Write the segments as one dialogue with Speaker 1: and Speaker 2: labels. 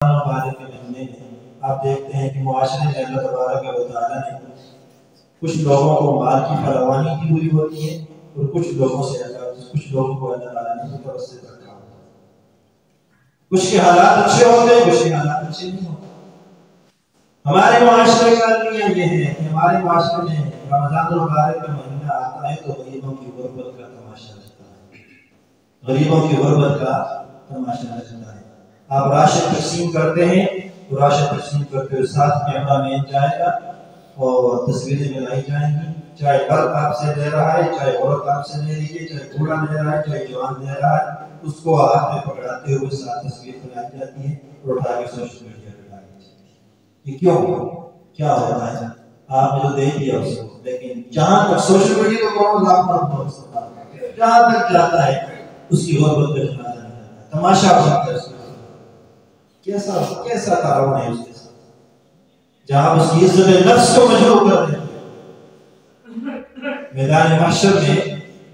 Speaker 1: بارے کے مہینے میں آپ دیکھتے ہیں کہ معاشرے میں اللہ تبارک و تعالیٰ نے کچھ لوگوں کو مال کی فراوانی کی ہوئی ہوتی ہے اور کچھ لوگوں کو اللہ تعالیٰ نے متوسط رکھا ہوتا ہے۔ کچھ کے حالات اچھے ہوتے ہیں، کچھ کے حالات اچھے نہیں ہوتے۔ ہمارے معاشرے کا المیہ یہ ہے کہ ہمارے معاشرے میں رمضان المبارک کا مہینہ آتا ہے تو غریبوں کی غربت کا تماشا لگتا ہے، غریبوں کی غربت کا تماشا لگتا ہے۔ آپ راشن تقسیم کرتے ہیں تو راشن تقسیم کرتے ہوئے ساتھ کیمرہ مین جائے گا اور تصویریں بنائی جائیں گی، چاہے مرد آپ سے لے رہا ہے، چاہے عورت آپ سے لے رہی ہے، چاہے بوڑھا لے رہا ہے، چاہے جوان لے رہا ہے، اس کو ہاتھ میں پکڑاتے ہوئے ساتھ تصویر بنائی جاتی ہے اور اٹھا کے سوشل میڈیا پہ ڈالی جاتی ہے۔ یہ کیوں؟ کیا ہوتا ہے؟ آپ نے تو دیکھ لیا اس کو، لیکن جہاں تک سوشل میڈیا کو کون لاکھ جہاں تک جاتا ہے اس کی غربت کا جنازہ نہیں جاتا، تماشا بنتا ہے اس کا۔ کیسا تعاون ہے اس کے ساتھ جہاں اس کی عزت نفس کو مجروح کر دیتے ہیں۔ میدان محشر میں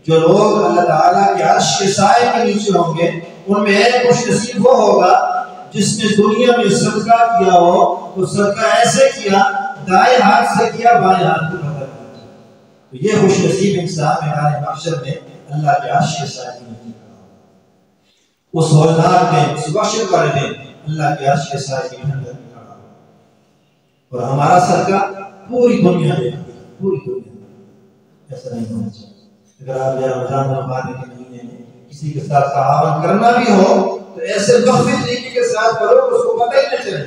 Speaker 1: جو لوگ اللہ تعالیٰ کے عرش کے سائے کے نیچے ہوں گے ان میں ایک خوش نصیب وہ ہوگا جس نے دنیا میں صدقہ کیا ہو تو صدقہ ایسے کیا، دائیں ہاتھ سے کیا، بائیں ہاتھ کو بدل کیا۔ تو یہ خوش نصیب انسان میدان محشر میں اللہ کے عرش کے سائے کے نیچے اس ہولناک میں، اس وحشت والے میں اللہ کے عرش کے سائے کی ٹھنڈک میں کھڑا ہو، اور ہمارا صدقہ پوری دنیا میں، پوری دنیا میں ایسا نہیں ہونا چاہیے۔ اگر آپ رمضان المبارک کے مہینے میں کسی کے ساتھ تعاون کرنا بھی ہو تو ایسے مخفی طریقے کے ساتھ کرو کہ اس کو پتہ ہی نہ چلے۔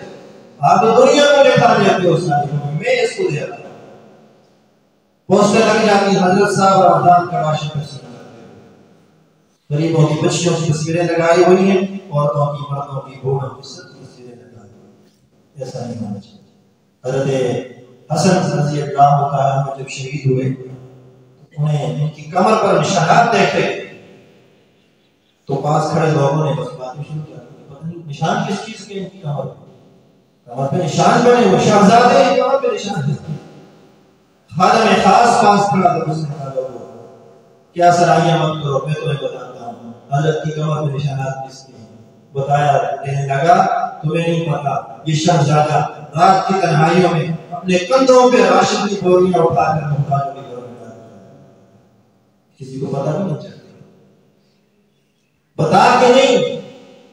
Speaker 1: آپ دنیا کو دکھا دیتے ہو ساتھ میں اس کو دے رہا ہوں، پوسٹر لگ جاتی حضرت صاحب رمضان کا راشن تقسیم کرتے ہیں، غریبوں کی بچیوں کی تصویریں لگائی ہوئی ہیں، عورتوں کی، مردوں کی، بوڑھوں کی سب کی تصویریں لگائی ہوئی ہیں۔ ایسا نہیں ہونا چاہیے۔ حضرت حسن رضی اللہ تعالیٰ عنہ جب شہید ہوئے انہیں ان کی کمر پر نشانات دیکھے تو پاس کھڑے لوگوں نے بس باتیں شروع کیا کہ پتہ نہیں نشان کس چیز کے ان کی کمر پہ نشان بنے ہوئے، شہزادے کی کمر پہ نشان کس کے؟ خادم خاص پاس کھڑا تھا، اس نے کہا لوگوں کیا سرائیاں مت کرو، میں تمہیں بتاتا ہوں حضرت کی کمر پہ نشانات کس کے ہیں۔ بتایا کہنے لگا تمہیں نہیں پتا، یہ شہزادہ رات کی تنہائیوں میں اپنے کندھوں پہ راشن کی بوریاں اٹھا کر محتاجوں کے گھروں میں ڈالتا ہے، کسی کو پتہ بھی نہیں چلتا، بتا کے نہیں،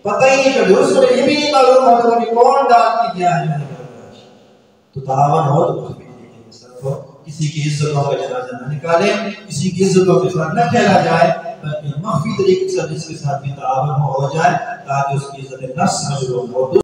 Speaker 1: پتہ ہی نہیں چلتا، اس کو یہ بھی نہیں معلوم ہوتا کہ کون ڈال کے گیا ہے۔ تو تعاون ہو تو خفی طریقے کے ساتھ ہو، کسی کی عزتوں کا جنازہ نہ نکالے، کسی کی عزتوں کے ساتھ نہ کھیلا جائے، بلکہ مخفی طریقے سے جس کے ساتھ بھی تعاون ہو جائے تاکہ اس کی عزت نفس مجروح ہو۔